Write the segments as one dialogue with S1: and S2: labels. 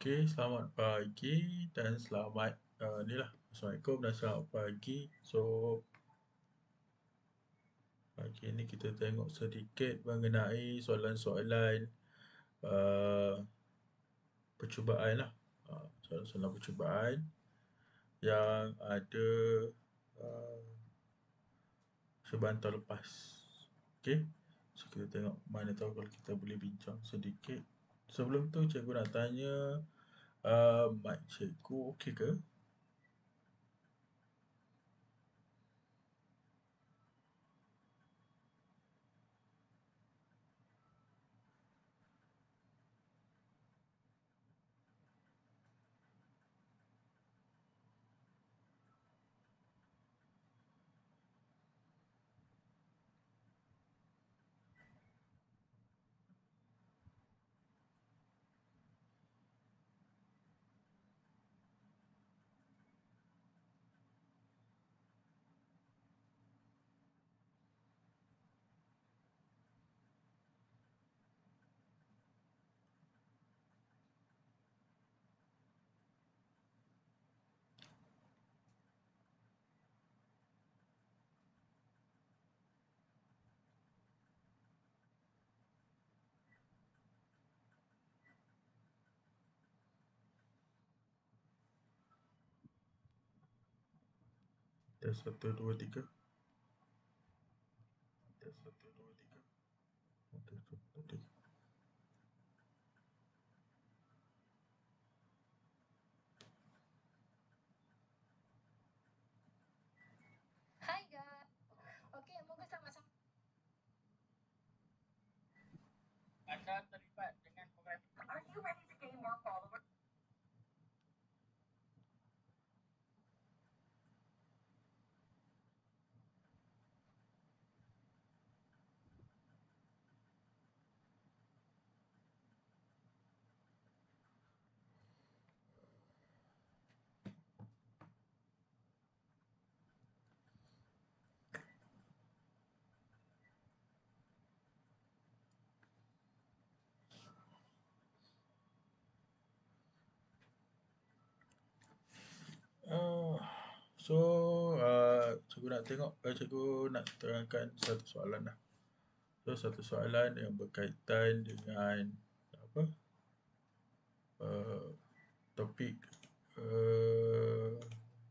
S1: Okey, selamat pagi dan selamat Assalamualaikum dan selamat pagi. So, pagi ni kita tengok sedikit mengenai soalan-soalan uh, percubaan lah. Soalan-soalan percubaan yang ada uh, sebentar lepas. Okey, so kita tengok mana tahu kalau kita boleh bincang sedikit. Sebelum tu, cikgu nak tanya, mic cikgu okey ke? Tes 1, 2, 3. Tes 1, 2, 3. Tes 1, 2, 3.
S2: Hai Kak. Oke, moga sama-sama.
S3: Anda terlibat dengan program.
S2: Are you ready to gain more followers?
S1: Uh, so, cikgu nak terangkan satu soalan lah. So, satu soalan yang berkaitan dengan apa? Topik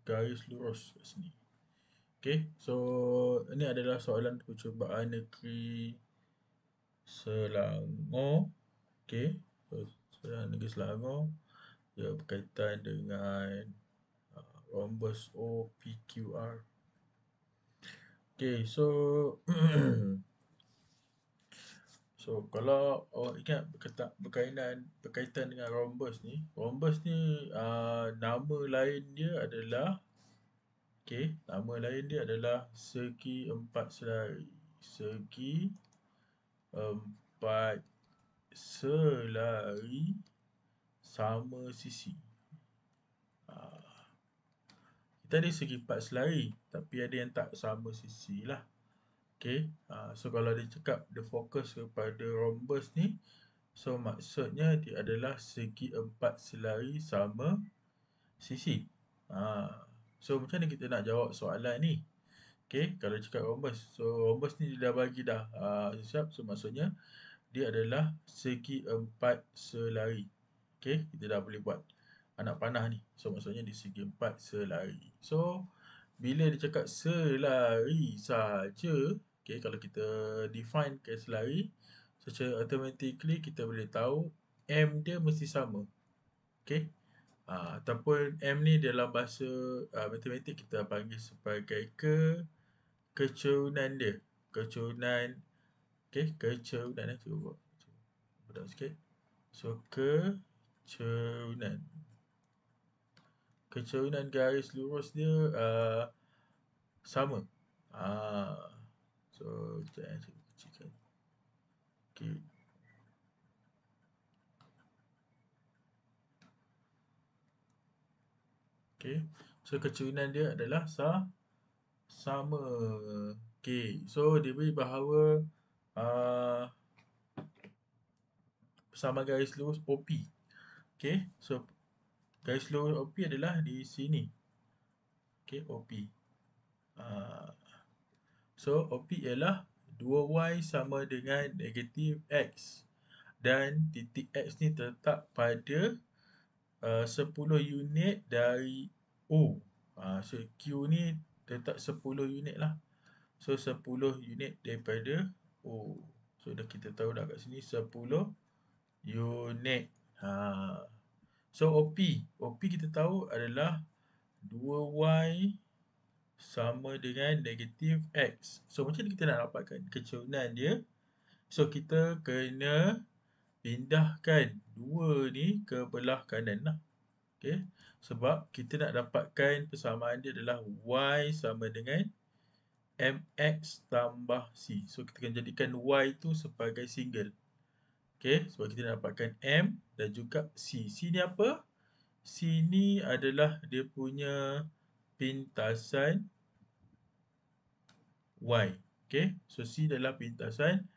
S1: garis lurus kat sini. Okay, so ini adalah soalan percubaan negeri Selangor. Okay, so soalan negeri Selangor dia berkaitan dengan rhombus OPQR. Okay, so so kalau awak ingat berkaitan dengan rhombus ni nama lain dia adalah segi empat selari. Segi empat selari sama sisi. Kita ada segi empat selari, tapi ada yang tak sama sisi lah. Okay, so kalau dia cakap dia fokus kepada rhombus ni, so maksudnya dia adalah segi empat selari sama sisi. So macam mana kita nak jawab soalan ni? Okay, kalau cakap rhombus, so rhombus ni dia dah bagi dah siap, so maksudnya dia adalah segi empat selari. Okay, kita dah boleh buat anak panah ni. So maksudnya di segi empat selari. So bila dia cakap selari saja, okay, kalau kita define ke selari, secara automatically kita boleh tahu M dia mesti sama. Okay, ataupun M ni dalam bahasa matematik kita panggil sebagai kecerunan dia. Kecerunan, okay, kecerunan cuba buat betul sikit. So kecerunan. Kecerunan garis lurus dia sama. So kita kecilkan. Okay. Okay. So kecerunan dia adalah sama. Okay. So dia beri bahawa persamaan garis lurus OP. Okay, so garis lurus OP adalah di sini. Okay, OP. So, OP ialah 2Y sama dengan negatif X. Dan titik X ni terletak pada 10 unit dari O. So, Q ni terletak 10 unit lah. So, 10 unit daripada O. So, dah kita tahu dah kat sini 10 unit. So, OP kita tahu adalah 2Y sama dengan negatif X. So, macam mana kita nak dapatkan kecerunan dia? So, kita kena pindahkan 2 ni ke belah kanan lah. Okay. Sebab kita nak dapatkan persamaan dia adalah Y sama dengan MX tambah C. So, kita akan jadikan Y tu sebagai single. Okay. Sebab kita nak dapatkan M dan juga C. C ni apa? C ni adalah dia punya pintasan Y. Okay. So, C adalah pintasan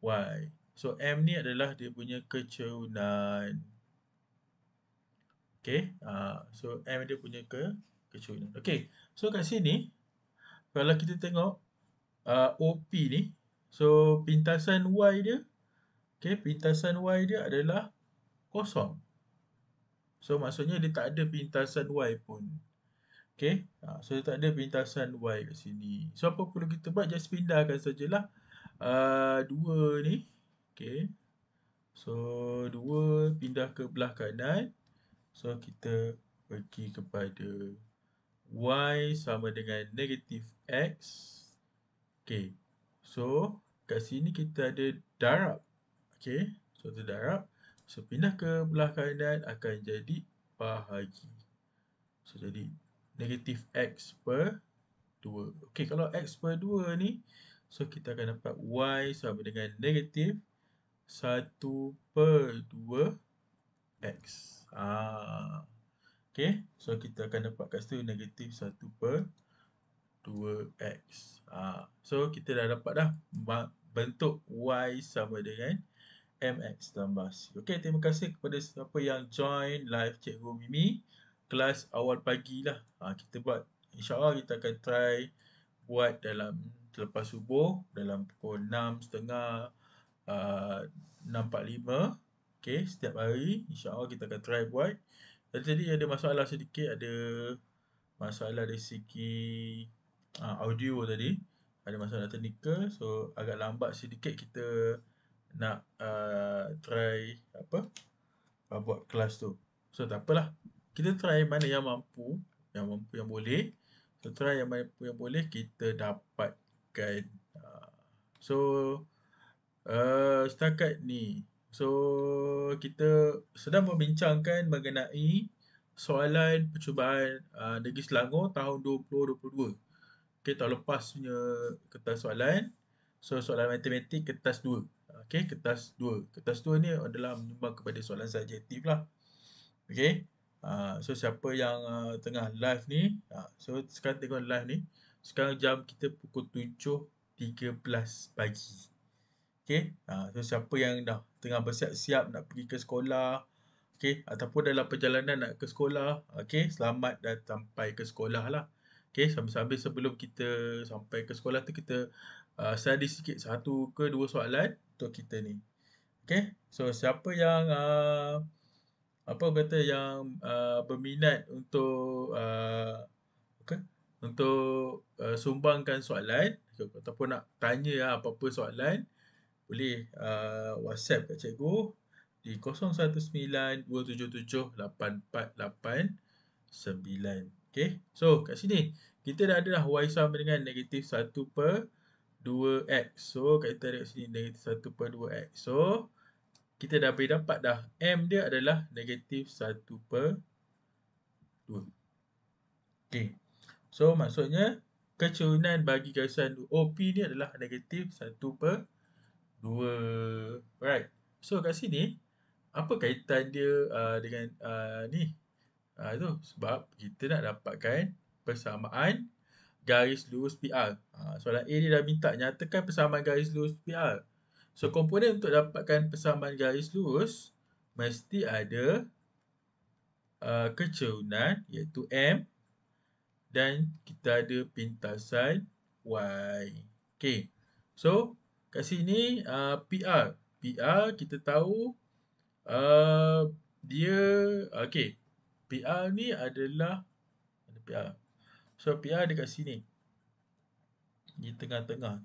S1: Y. So, M ni adalah dia punya kecerunan. Okay. So, M dia punya kecerunan. Okay. So, kat sini, kalau kita tengok OP ni, so, pintasan Y dia, okay, pintasan Y dia adalah kosong. So, maksudnya dia tak ada pintasan Y pun. Okay. So, dia tak ada pintasan Y kat sini. So, apa perlu kita buat? Just pindahkan sajalah 2 ni. Okay. So, 2 pindah ke belah kanan. So, kita pergi kepada Y sama dengan negatif X. Okay. So, kat sini kita ada darab. Okay. So, kita darab. So, pindah ke belah kanan akan jadi bahagi. So, jadi negatif X per 2. Okay, kalau X per 2 ni, so kita akan dapat Y sama dengan negatif 1 per 2 X. Okay, so kita akan dapat kat situ negatif 1 per 2X. So, kita dah dapat dah bentuk Y sama dengan MX tambah C. Okay, terima kasih kepada siapa yang join live Cikgu Mimi. Kelas awal pagi lah. Kita buat, insyaAllah kita akan try buat dalam selepas subuh, dalam pukul 6.30, 6.45. Okay, setiap hari. InsyaAllah kita akan try buat. Tadi ada masalah sedikit, ada masalah dari segi audio tadi. Ada masalah teknikal, so agak lambat sedikit kita nak try buat kelas tu. So tak apalah. Kita try mana yang mampu, yang boleh. So try yang mana yang boleh kita dapatkan. So setakat ni, so kita sedang membincangkan mengenai soalan percubaan Negeri Selangor tahun 2022. Okay, tahun lepas punya kertas soalan. So, soalan matematik kertas 2. Okay, kertas 2. Kertas 2 ni adalah menyumbang kepada soalan subjektif lah. Okay. So, siapa yang tengah live ni. So, sekarang tengok live ni. Sekarang jam kita pukul 7.13 pagi. Okay. So, siapa yang dah tengah bersiap-siap nak pergi ke sekolah. Okay. Ataupun dalam perjalanan nak ke sekolah. Okay. Selamat dah sampai ke sekolah lah. Okay, sambil-sambil sebelum kita sampai ke sekolah tu kita study sikit 1 ke 2 soalan untuk kita ni. Okay, so siapa yang yang berminat untuk sumbangkan soalan ataupun nak tanya apa-apa soalan, boleh WhatsApp kat cikgu di 0192778489. Okay, so kat sini kita dah ada dah Y sama dengan negatif 1 per 2X. So, kita ada kat sini negatif 1 per 2X. So, kita dah boleh dapat dah M dia adalah negatif 1 per 2. Okay, so maksudnya kecerunan bagi garisan OP ni adalah negatif 1 per 2. Right. So, kat sini apa kaitan dia dengan ni? Itu sebab kita nak dapatkan persamaan garis lurus PR. Soalan A ni dah minta nyatakan persamaan garis lurus PR. So, komponen untuk dapatkan persamaan garis lurus mesti ada kecerunan iaitu M dan kita ada pintasan Y. Okey. So kat sini PR. PR kita tahu dia okey. PR ni adalah mana PR? So PR dekat sini. Di tengah-tengah.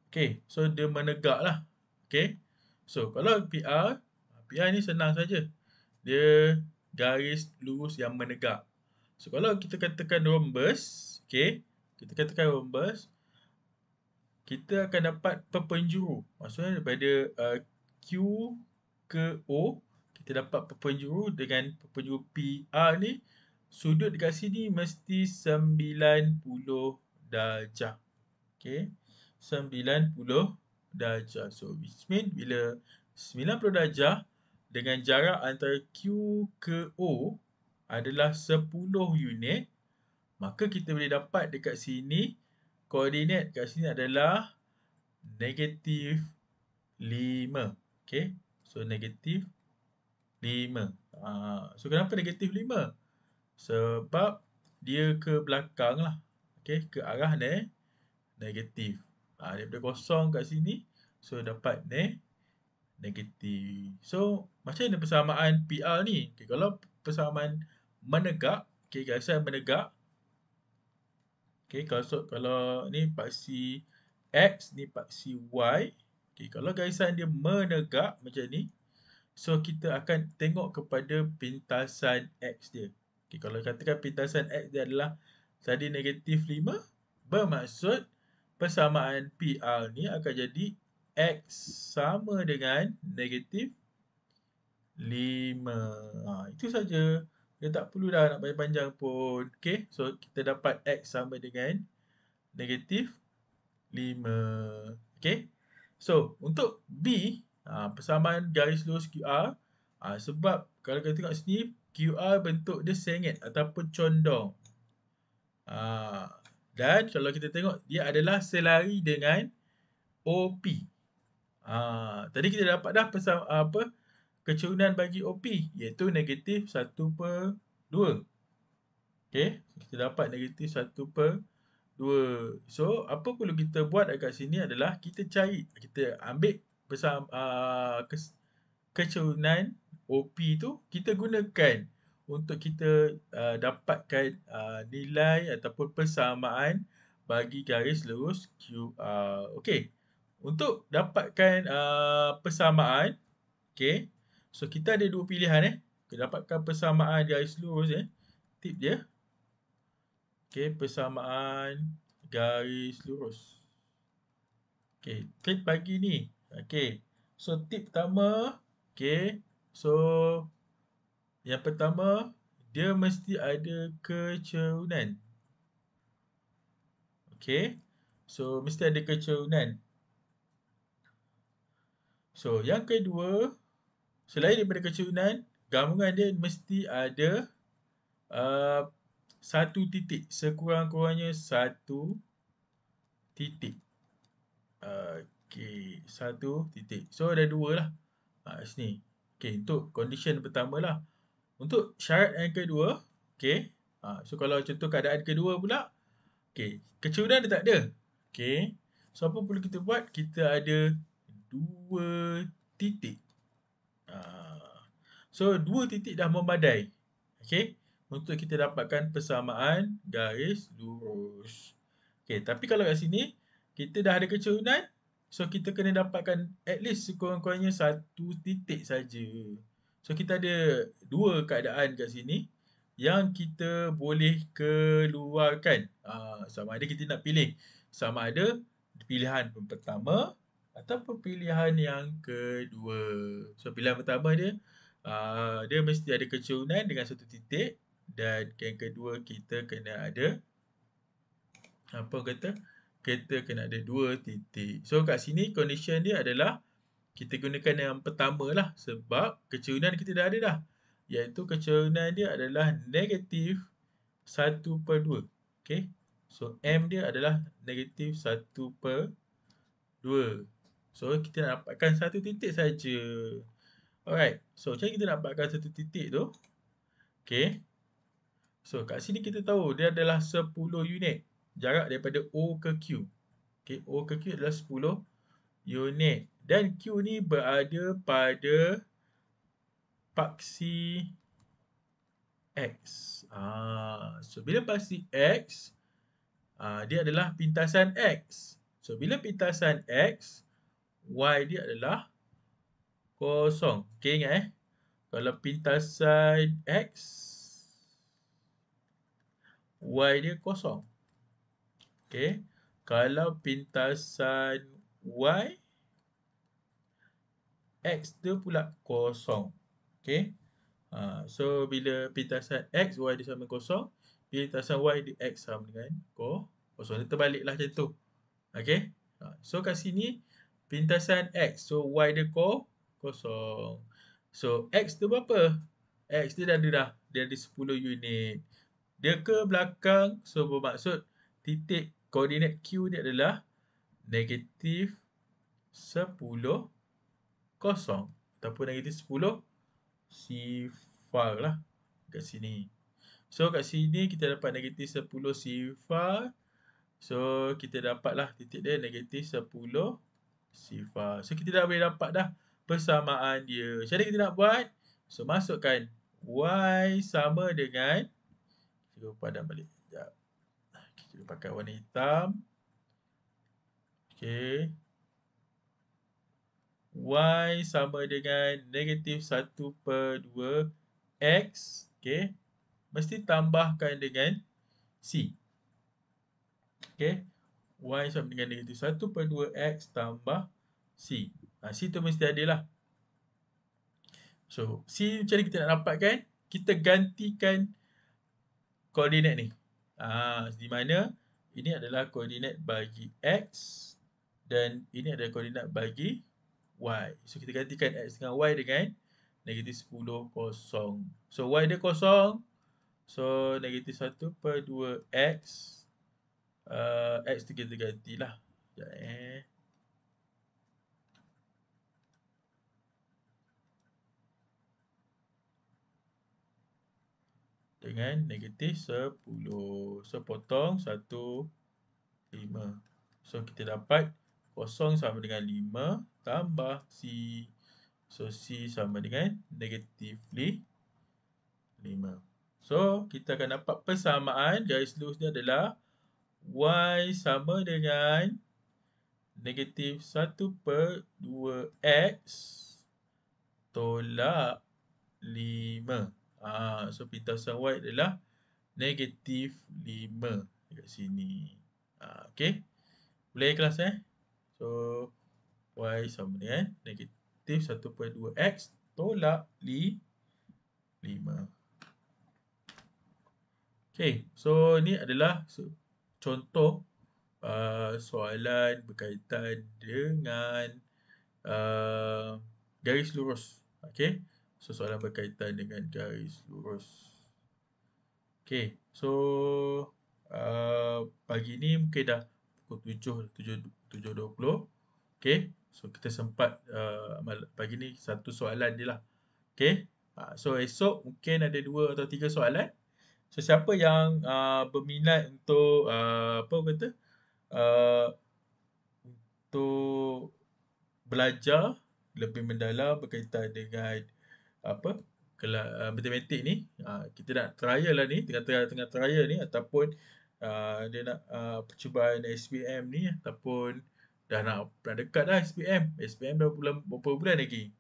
S1: Okey, so dia menegak lah. Okey. So kalau PR ni senang saja. Dia garis lurus yang menegak. So kalau kita katakan rhombus, okey, kita katakan rhombus, kita akan dapat perpenjuru. Maksudnya daripada Q ke O, kita dapat perpenjuru dengan perpenjuru PR ni, sudut dekat sini mesti 90 darjah. Okey, 90 darjah. So which mean bila 90 darjah dengan jarak antara Q ke O adalah 10 unit, maka kita boleh dapat dekat sini koordinat dekat sini adalah negatif 5. Okay. So negatif 5. So kenapa negatif 5? Sebab dia ke belakang lah. Okay. Ke arah negatif. Daripada kosong kat sini. So dapat negatif. So macam mana persamaan PR ni? Okay, kalau persamaan menegak, okay, garisan menegak. Okay, kalau ni paksi X, ni paksi Y. Okay, kalau garisan dia menegak macam ni, so kita akan tengok kepada pintasan X dia. Okay, kalau katakan pintasan X dia adalah tadi negatif 5, bermaksud persamaan PR ni akan jadi X sama dengan negatif 5. Itu saja. Dia tak perlu dah nak panjang-panjang pun. Okay. So, kita dapat X sama dengan negatif 5. Okay. So, untuk B, persamaan garis lurus QR. Sebab kalau kita tengok sini, QR bentuk dia sengit ataupun condong. Dan kalau kita tengok, dia adalah selari dengan OP. Tadi kita dapat dah kecerunan bagi OP, iaitu negatif 1/2. Okay, kita dapat negatif 1/2. So, apa perlu kita buat dekat sini adalah kita ambil kecerunan OP tu, kita gunakan untuk kita dapatkan nilai ataupun persamaan bagi garis lurus QR. Okey. Untuk dapatkan persamaan, okey. So kita ada dua pilihan Kita dapatkan persamaan garis lurus tip dia. Okey, persamaan garis lurus. Okey, tip bagi ni. Okey. So tip pertama, okey. So yang pertama, dia mesti ada kecerunan. Okey. So mesti ada kecerunan. So yang kedua, selain daripada kecerunan, gabungan dia mesti ada satu titik. Sekurang-kurangnya satu titik. Okey, satu titik. So ada dua lah. Sini. Okey, untuk condition pertama lah. Untuk syarat yang kedua, okey. So kalau contoh keadaan kedua pula, okey, kecerunan dia tak ada. Okey. So apa perlu kita buat? Kita ada dua titik. So dua titik dah memadai. Okey. Untuk kita dapatkan persamaan garis lurus. Okey, tapi kalau kat sini kita dah ada kecerunan, so kita kena dapatkan at least sekurang-kurangnya satu titik saja. So kita ada dua keadaan kat sini yang kita boleh keluarkan. Sama ada kita nak pilih sama ada pilihan pertama ataupun pilihan yang kedua. So pilihan pertama dia mesti ada kecerunan dengan satu titik, dan yang kedua kita kena ada kita kena ada dua titik. So kat sini condition dia adalah kita gunakan yang pertama lah, sebab kecerunan kita dah ada dah, iaitu kecerunan dia adalah negatif 1/2. Okay. So M dia adalah negatif 1/2. So kita nak dapatkan satu titik saja. Alright. So, macam mana kita nak dapatkan satu titik tu? Okay. So, kat sini kita tahu dia adalah 10 unit. Jarak daripada O ke Q. Okay. O ke Q adalah 10 unit. Dan Q ni berada pada paksi X. So, bila paksi X, dia adalah pintasan X. So, bila pintasan X, Y dia adalah kosong. Okay, ingat kalau pintasan X, Y dia kosong. Okay. Kalau pintasan Y, X dia pula kosong. Okay. So, bila pintasan X, Y dia sama kosong. Bila pintasan Y, dia X sama dengan kosong. Dia terbaliklah macam tu. Okay. So, kat sini, pintasan X. So, Y dia kosong. So, X tu berapa? X dia dah 10 unit. Dia ke belakang. So, bermaksud titik koordinat Q ni adalah negatif 10, kosong. Ataupun negatif 10, sifar lah kat sini. So, kat sini kita dapat negatif 10 sifar. So, kita dapatlah titik dia negatif 10 sifar. So, kita dah boleh dapat dah persamaan dia. Macam mana kita nak buat? So, masukkan Y sama dengan, kita padam balik. Sekejap. Kita pakai warna hitam. Okay. Y sama dengan negatif 1/2 X. Okay. Mesti tambahkan dengan C. Okay. Y sama dengan negatif 1/2 X tambah C. C tu mesti ada lah. So, C macam mana kita nak dapatkan? Kita gantikan koordinat ni. Di mana ini adalah koordinat bagi X dan ini adalah koordinat bagi Y. So, kita gantikan X dengan Y dengan negatif 10, kosong. So, Y dia kosong. So, negatif 1/2 X. X tu kita gantilah. Sekejap dengan negatif 10. So, potong 1, 5. So, kita dapat kosong sama dengan 5 tambah C. So, C sama dengan negatif 5. So, kita akan dapat persamaan garis lurusnya adalah Y sama dengan negatif 1/2 X tolak 5. So, pintasan Y adalah negatif 5 dekat sini. Okay. Boleh kelas So, Y sama dengan negatif 1/2 X tolak 5. Okay. So, ni adalah contoh soalan berkaitan dengan garis lurus. Okay. So, soalan berkaitan dengan garis lurus. Okay. So, pagi ni mungkin dah pukul 7.20. Okay. So, kita sempat pagi ni satu soalan je lah. Okay. So, esok mungkin ada 2 atau 3 soalan. So, siapa yang berminat untuk untuk belajar lebih mendalam berkaitan dengan matematik ni, kita nak trial lah ni, tengah trial ni, ataupun dia nak percubaan SPM ni, ataupun dah dekat dah SPM dah berapa bulan lagi.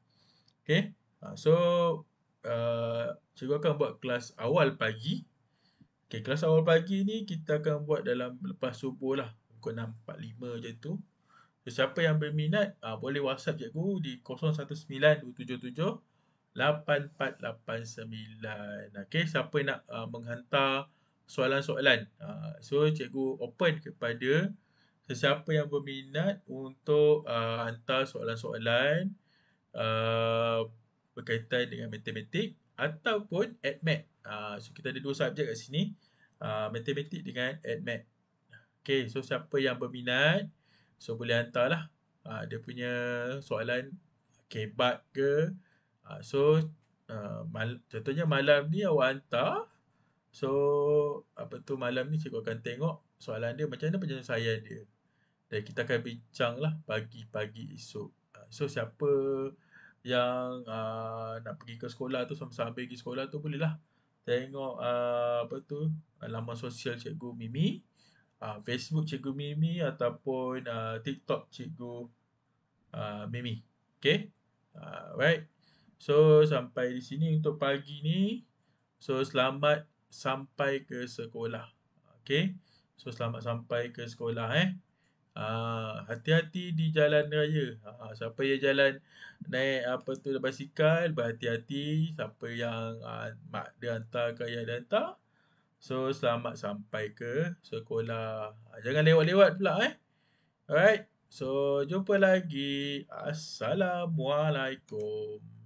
S1: Okay. So, cikgu akan buat kelas awal pagi. Okay, kelas awal pagi ni kita akan buat dalam lepas subuh lah, pukul 6.45 macam tu. So, siapa yang berminat, boleh WhatsApp cikgu di 0192778489. Okay, siapa nak menghantar soalan-soalan. So, cikgu open kepada sesiapa yang berminat untuk hantar soalan-soalan berkaitan dengan matematik ataupun AdMath. So, kita ada 2 subjek kat sini, matematik dengan AdMath. Okay, so siapa yang berminat, so boleh hantarlah dia punya soalan kebat ke, So, contohnya malam ni awak hantar. So, malam ni cikgu akan tengok soalan dia macam mana penyelesaian dia. Dan kita akan bincang lah pagi-pagi esok. So, siapa yang nak pergi ke sekolah tu, sama-sama pergi sekolah tu, bolehlah tengok laman sosial Cikgu Mimi, Facebook Cikgu Mimi ataupun TikTok Cikgu Mimi. Okay? Right. So, sampai di sini untuk pagi ni. So, selamat sampai ke sekolah. Okay? So, selamat sampai ke sekolah hati-hati di jalan raya. Siapa yang jalan naik basikal, berhati-hati. Siapa yang mak dia hantar ke ayah dia hantar. So, selamat sampai ke sekolah. Jangan lewat-lewat pula Alright. So, jumpa lagi. Assalamualaikum.